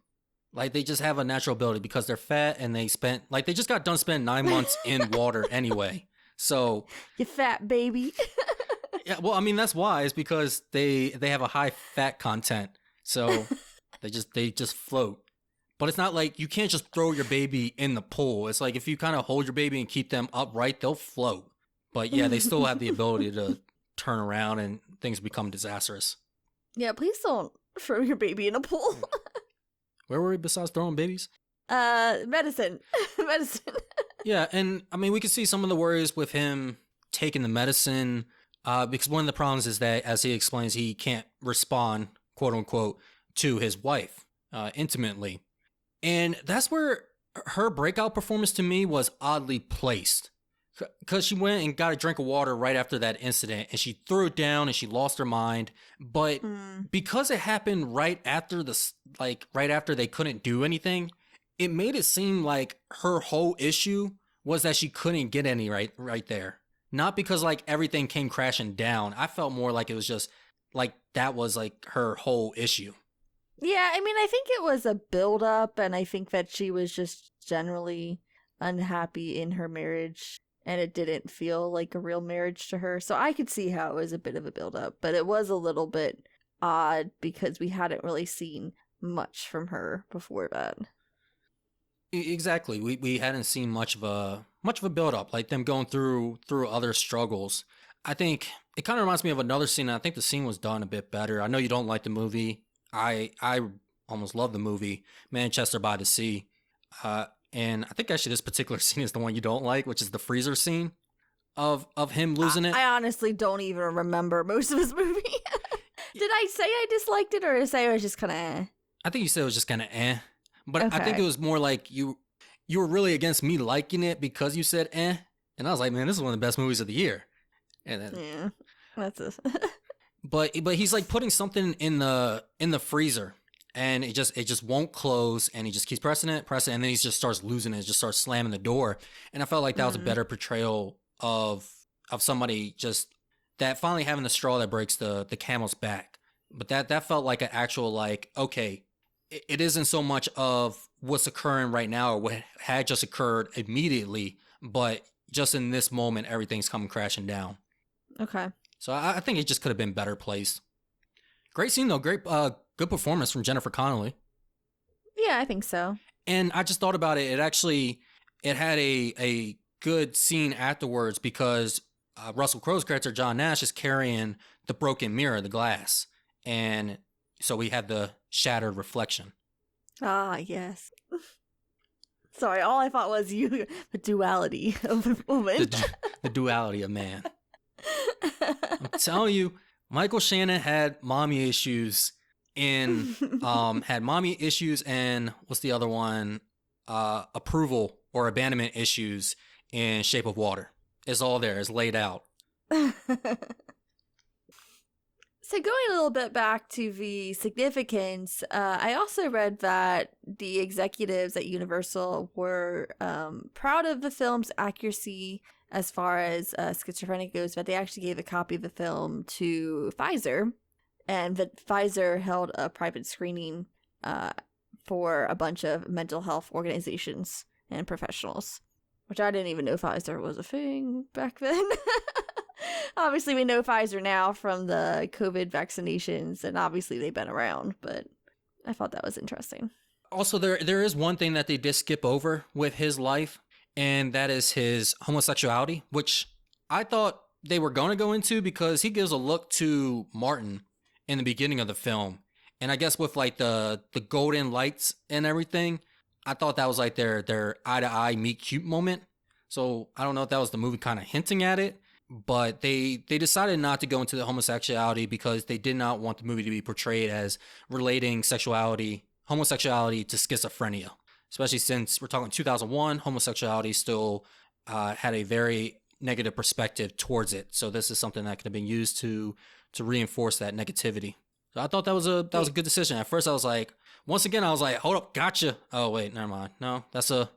They just have a natural ability because they're fat and they just got done spending 9 months in water anyway. So You fat baby. yeah, well, I mean that's why is because they have a high fat content, so they just float. But it's not like you can't just throw your baby in the pool. It's like if you kind of hold your baby and keep them upright, they'll float. But yeah, they still have the ability to turn around and things become disastrous. Yeah, please don't throw your baby in a pool. Where were we besides throwing babies? Medicine. Yeah, and I mean, we could see some of the worries with him taking the medicine, because one of the problems is that, as he explains, he can't respond, quote unquote, to his wife intimately. And that's where her breakout performance to me was oddly placed. Because she went and got a drink of water right after that incident, and she threw it down and she lost her mind. But because it happened right after right after they couldn't do anything, it made it seem like her whole issue was that she couldn't get any right there. Not because everything came crashing down. I felt more like it was just that was her whole issue. Yeah, I mean, I think it was a build-up, and I think that she was just generally unhappy in her marriage, and it didn't feel like a real marriage to her. So I could see how it was a bit of a build-up, but it was a little bit odd because we hadn't really seen much from her before that. Exactly. We hadn't seen much of a build-up, them going through other struggles. I think it kind of reminds me of another scene. I think the scene was done a bit better. I know you don't like the movie. I almost love the movie Manchester by the Sea. And I think actually this particular scene is the one you don't like, which is the freezer scene of him losing it. I honestly don't even remember most of his movie. Did I say I disliked it, or did I say I was just kind of eh? I think you said it was just kind of eh. But Okay. I think it was more like you were really against me liking it because you said eh. And I was like, man, this is one of the best movies of the year. And then, Yeah, that's it. but he's putting something in the freezer. And it just won't close, and he just keeps pressing it, and then he just starts losing it, just starts slamming the door. And I felt like that was a better portrayal of somebody just that finally having the straw that breaks the camel's back. But that felt like an actual okay, it isn't so much of what's occurring right now or what had just occurred immediately, but just in this moment, everything's coming crashing down. Okay. So I think it just could have been better placed. Great scene though, great good performance from Jennifer Connelly. Yeah, I think so. And I just thought about it. It had a good scene afterwards because Russell Crowe's character John Nash is carrying the broken mirror, the glass, and so we had the shattered reflection. Ah, yes. Sorry, all I thought was the duality of a woman. The duality of man. I'm telling you, Michael Shannon had mommy issues and had mommy issues, and what's the other one? Approval or abandonment issues in Shape of Water. It's all there. It's laid out. So going a little bit back to the significance, I also read that the executives at Universal were proud of the film's accuracy as far as schizophrenia goes, but they actually gave a copy of the film to Pfizer, and that Pfizer held a private screening for a bunch of mental health organizations and professionals, which I didn't even know Pfizer was a thing back then. Obviously, we know Pfizer now from the COVID vaccinations, and obviously they've been around, but I thought that was interesting. Also, there is one thing that they did skip over with his life, and that is his homosexuality, which I thought they were going to go into because he gives a look to Martin in the beginning of the film. And I guess with like the golden lights and everything, I thought that was like their eye-to-eye meet cute moment. So I don't know if that was the movie kind of hinting at it. But they decided not to go into the homosexuality because they did not want the movie to be portrayed as relating homosexuality to schizophrenia. Especially since we're talking 2001, homosexuality still had a very negative perspective towards it. So this is something that could have been used to reinforce that negativity. So I thought that was a good decision. At first I was like, hold up, gotcha. Oh wait, never mind. No, that's a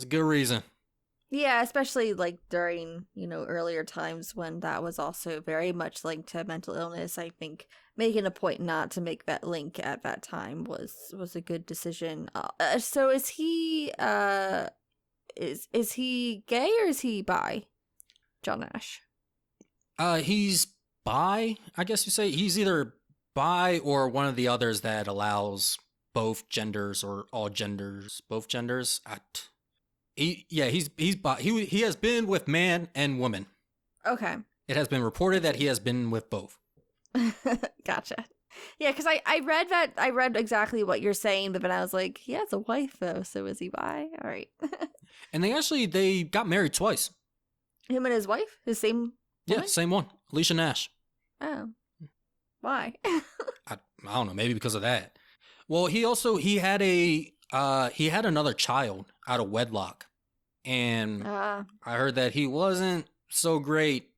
good reason. Yeah, especially like during, earlier times when that was also very much linked to mental illness. I think making a point not to make that link at that time was a good decision. So is he is he gay or is he bi? John Nash. He's bi, I guess you say. He's either bi or one of the others that allows both genders or all genders, both genders. He's bi. He has been with man and woman. Okay. It has been reported that he has been with both. Gotcha. Yeah, because I read exactly what you're saying, but then I was like, he has a wife though, so is he bi? All right. And they got married twice. Him and his wife, the same woman? Yeah, same one, Alicia Nash. Oh, why? I don't know, maybe because of that. Well, he had another child out of wedlock, and I heard that he wasn't so great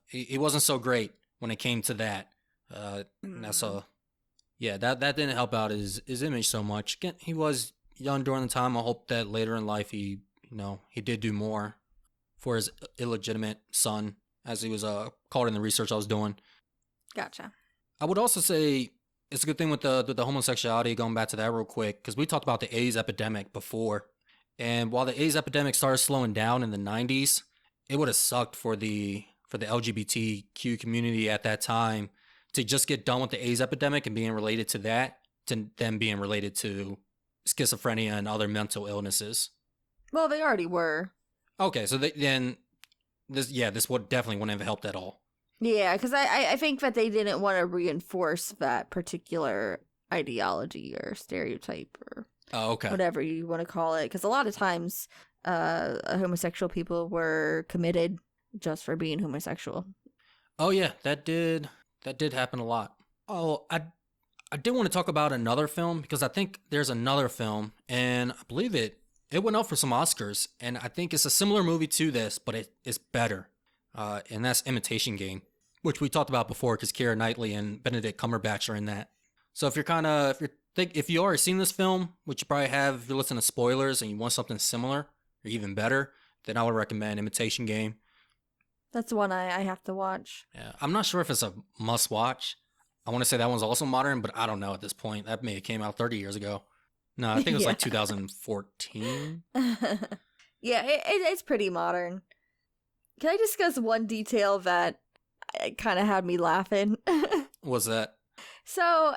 he wasn't so great when it came to that. That's that didn't help out his image so much. Again, he was young during the time. I hope that later in life he did do more for his illegitimate son, as he was called in the research I was doing. Gotcha. I would also say it's a good thing with the homosexuality, going back to that real quick, because we talked about the AIDS epidemic before. And while the AIDS epidemic started slowing down in the 90s, it would have sucked for the LGBTQ community at that time to just get done with the AIDS epidemic and being related to that, to them being related to schizophrenia and other mental illnesses. Well, they already were. Okay, so this would definitely wouldn't have helped at all. Yeah, because I think that they didn't want to reinforce that particular ideology or stereotype or whatever you want to call it. Because a lot of times homosexual people were committed just for being homosexual. Oh, yeah, that did happen a lot. Oh, I did want to talk about another film, because I think there's another film, and I believe it went up for some Oscars, and I think it's a similar movie to this, but it's better. And that's Imitation Game, which we talked about before, because Keira Knightley and Benedict Cumberbatch are in that. So if you already seen this film, which you probably have if you're listening to spoilers and you want something similar or even better, then I would recommend Imitation Game. That's one I have to watch. Yeah, I'm not sure if it's a must watch. I want to say that one's also modern, but I don't know at this point. That may have came out 30 years ago. No, I think it was like 2014. Yeah, it's pretty modern. Can I discuss one detail that kind of had me laughing? What's that? So,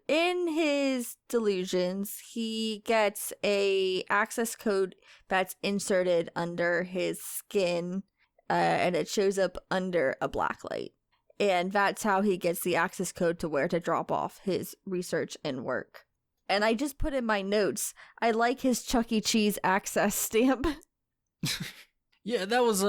in his delusions, he gets a access code that's inserted under his skin, and it shows up under a blacklight. And that's how he gets the access code to where to drop off his research and work. And I just put in my notes, I like his Chuck E. Cheese access stamp. Yeah, that was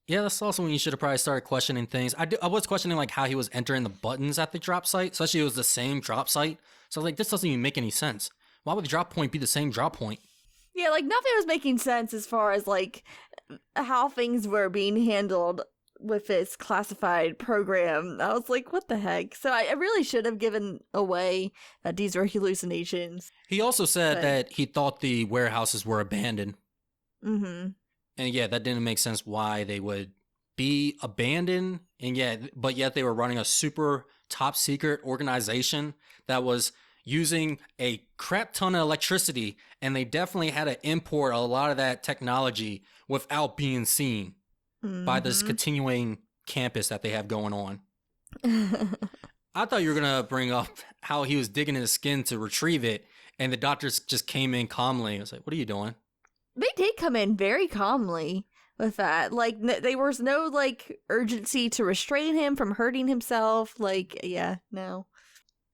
Yeah, that's also when you should have probably started questioning things. I was questioning like how he was entering the buttons at the drop site, especially it was the same drop site. So like this doesn't even make any sense. Why would the drop point be the same drop point? Yeah, like nothing was making sense as far as like how things were being handled with this classified program. I was like, what the heck? So I really should have given away that these were hallucinations. He also said But- that he thought the warehouses were abandoned. Mm-hmm. And yeah, that didn't make sense why they would be abandoned. And but yet they were running a super top secret organization that was using a crap ton of electricity. And they definitely had to import a lot of that technology without being seen by this continuing campus that they have going on. I thought you were going to bring up how he was digging in his skin to retrieve it. And the doctors just came in calmly. I was like, what are you doing? They did come in very calmly with that. Like, there was no, like, urgency to restrain him from hurting himself. Like, yeah, no.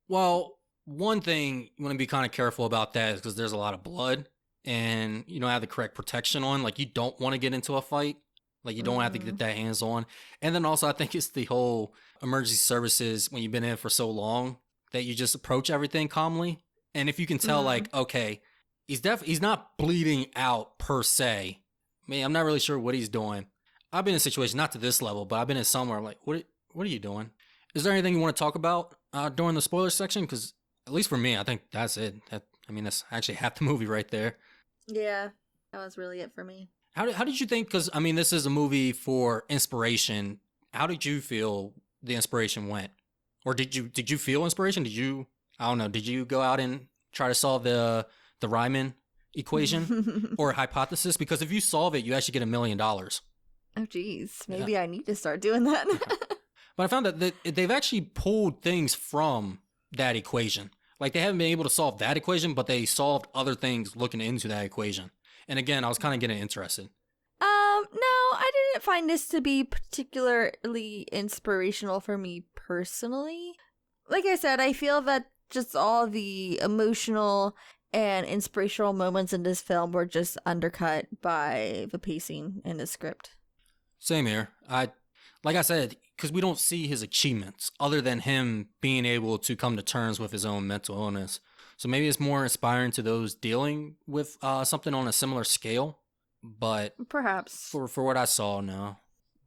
Well, one thing you want to be kind of careful about that is because there's a lot of blood and you don't have the correct protection on. Like, you don't want to get into a fight. Like, you don't have to get that hands on. And then also, I think it's the whole emergency services when you've been in for so long that you just approach everything calmly. And if you can tell, like, okay, he's not bleeding out per se. I mean, I'm not really sure what he's doing. I've been in a situation, not to this level, but I've been in somewhere like, what are you doing? Is there anything you want to talk about during the spoiler section? Because at least for me, I think that's it. That's actually half the movie right there. Yeah, that was really it for me. How did you think? Because, I mean, this is a movie for inspiration. How did you feel the inspiration went? Or did you feel inspiration? I don't know, did you go out and try to solve the Riemann equation or hypothesis? Because if you solve it, you actually get $1 million. Oh, geez. Maybe I need to start doing that. But I found that they've actually pulled things from that equation. Like, they haven't been able to solve that equation, but they solved other things looking into that equation. And again, I was kind of getting interested. No, I didn't find this to be particularly inspirational for me personally. Like I said, I feel that just all the emotional and inspirational moments in this film were just undercut by the pacing in the script. Same here. Like I said, because we don't see his achievements other than him being able to come to terms with his own mental illness. So maybe it's more inspiring to those dealing with something on a similar scale. But perhaps for what I saw, no.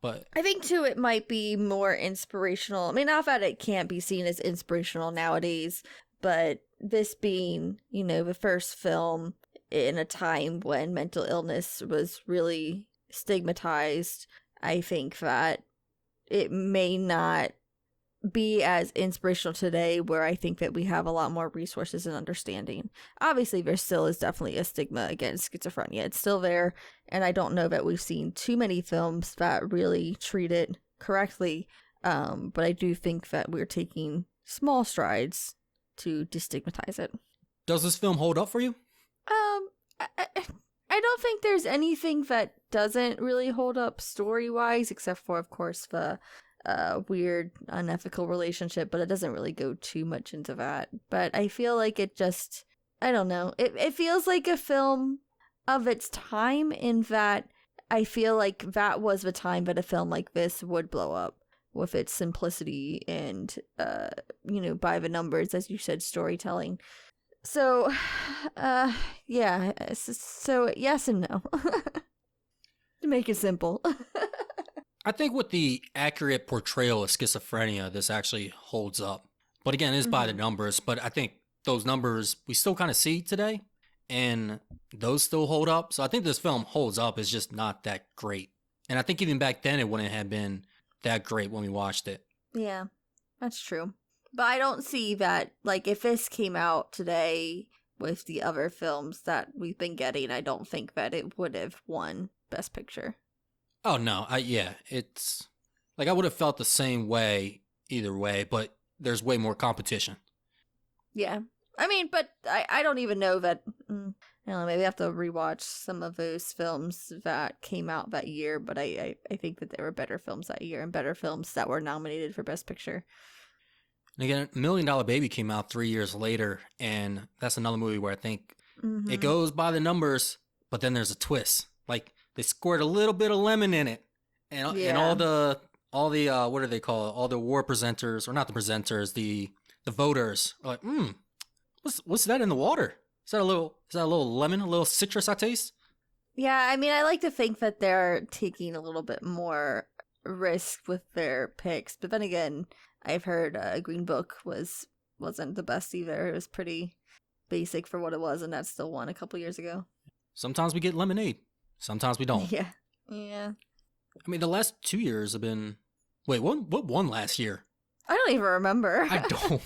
But I think too, it might be more inspirational. I mean, not that it can't be seen as inspirational nowadays, but this being, the first film in a time when mental illness was really stigmatized, I think that it may not be as inspirational today, where I think that we have a lot more resources and understanding. Obviously, there still is definitely a stigma against schizophrenia. It's still there, and I don't know that we've seen too many films that really treat it correctly, but I do think that we're taking small strides to destigmatize it. Does this film hold up for you? I don't think there's anything that doesn't really hold up story-wise, except for, of course, the weird, unethical relationship, but it doesn't really go too much into that. But I feel like it just, I don't know, it feels like a film of its time, in that I feel like that was the time that a film like this would blow up, with its simplicity and, by the numbers, as you said, storytelling. So, yeah, so yes and no. To make it simple. I think with the accurate portrayal of schizophrenia, this actually holds up. But again, it's by the numbers. But I think those numbers we still kind of see today, and those still hold up. So I think this film holds up. It's just not that great. And I think even back then, it wouldn't have been that great when we watched it. Yeah, that's true. But I don't see that, like, if this came out today with the other films that we've been getting, I don't think that it would have won Best Picture. Oh, no. It's like I would have felt the same way either way, but there's way more competition. Yeah. I mean, but I don't even know that, I don't know, maybe I have to rewatch some of those films that came out that year, but I think that there were better films that year and better films that were nominated for Best Picture. And again, $1 Million Baby came out 3 years later, and that's another movie where I think it goes by the numbers, but then there's a twist. Like, they squirt a little bit of lemon in it, and all the what do they call it? All the award presenters, or not the presenters, the voters are like, what's that in the water? Is that a little lemon, a little citrus I taste? Yeah, I mean, I like to think that they're taking a little bit more risk with their picks, but then again, I've heard Green Book wasn't the best either. It was pretty basic for what it was, and that still won a couple years ago. Sometimes we get lemonade, sometimes we don't. Yeah. I mean, the last 2 years have been. Wait, what won last year? I don't even remember. I don't.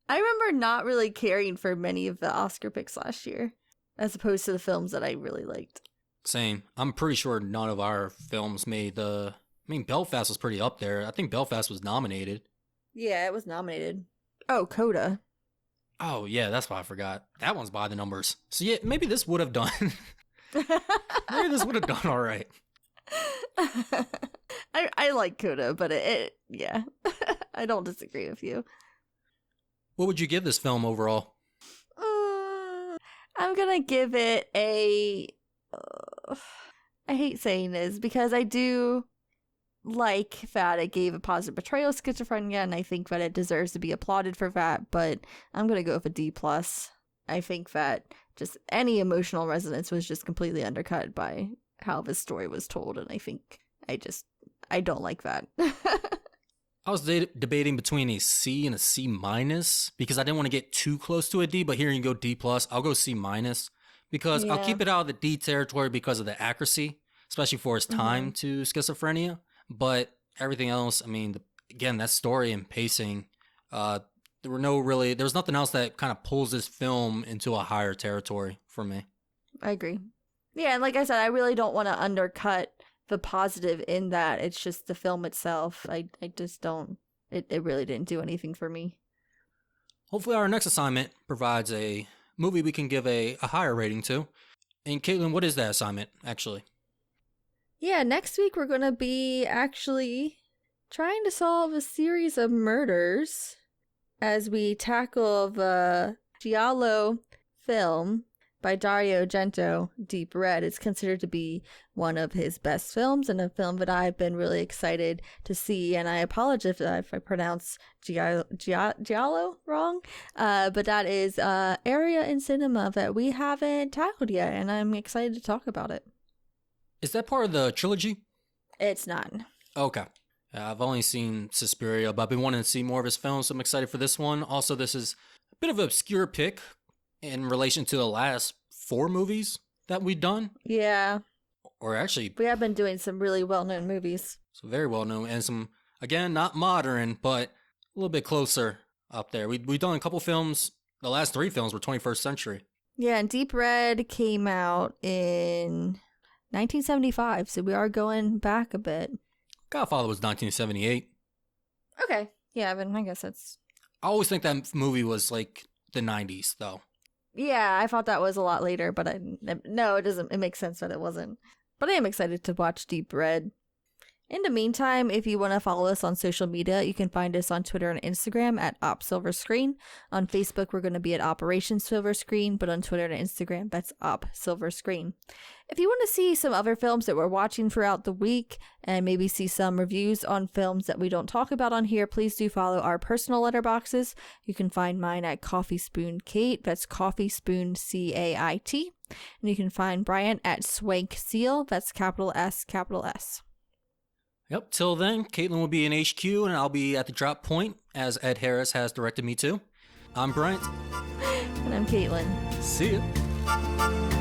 I remember not really caring for many of the Oscar picks last year, as opposed to the films that I really liked. Same. I'm pretty sure none of our films made the. I mean, Belfast was pretty up there. I think Belfast was nominated. Yeah, it was nominated. Oh, Coda. Oh, yeah, that's why I forgot. That one's by the numbers. So, yeah, maybe this would have done. Maybe this would have done all right. I like Coda, but yeah. I don't disagree with you. What would you give this film overall? I'm gonna give it a. I hate saying this because I do like that it gave a positive portrayal of schizophrenia, and I think that it deserves to be applauded for that. But I'm gonna go with a D+. I think that just any emotional resonance was just completely undercut by how this story was told, and I think I don't like that. I was debating between a C and a C minus because I didn't want to get too close to a D, but here you go D+. I'll go C minus because I'll keep it out of the D territory because of the accuracy, especially for its time to schizophrenia. But everything else, I mean, again, that story and pacing, there was nothing else that kind of pulls this film into a higher territory for me. I agree. Yeah, and like I said, I really don't want to undercut the positive in that. It's just the film itself. I just don't. It really didn't do anything for me. Hopefully our next assignment provides a movie we can give a higher rating to. And Caitlin, what is that assignment, actually? Yeah, next week we're going to be actually trying to solve a series of murders as we tackle the Giallo film by Dario Argento, Deep Red. It's considered to be one of his best films and a film that I've been really excited to see. And I apologize if I pronounce Giallo wrong, but that is area in cinema that we haven't tackled yet, and I'm excited to talk about it. Is that part of the trilogy? It's not. Okay. I've only seen Suspiria, but I've been wanting to see more of his films, so I'm excited for this one. Also, this is a bit of an obscure pick in relation to the last 4 movies that we've done. Yeah. Or actually, we have been doing some really well-known movies. So very well-known, and some, again, not modern, but a little bit closer up there. We've done a couple films. The last 3 films were 21st century. Yeah, and Deep Red came out in 1975, so we are going back a bit. Godfather was 1978. Okay. Yeah, but I guess that's... I always think that movie was like the 90s, though. Yeah, I thought that was a lot later, but no, it doesn't. It makes sense that it wasn't. But I am excited to watch Deep Red. In the meantime, if you want to follow us on social media, you can find us on Twitter and Instagram at OpSilverScreen. On Facebook, we're going to be at Operation Silver Screen, but on Twitter and Instagram, that's OpSilverScreen. If you want to see some other films that we're watching throughout the week and maybe see some reviews on films that we don't talk about on here, please do follow our personal letterboxes. You can find mine at Coffee Spoon Kate. That's Coffee Spoon CAIT. And you can find Bryant at Swank Seal. That's capital S, capital S. Yep, till then, Caitlin will be in HQ and I'll be at the drop point, as Ed Harris has directed me to. I'm Bryant. And I'm Caitlin. See ya.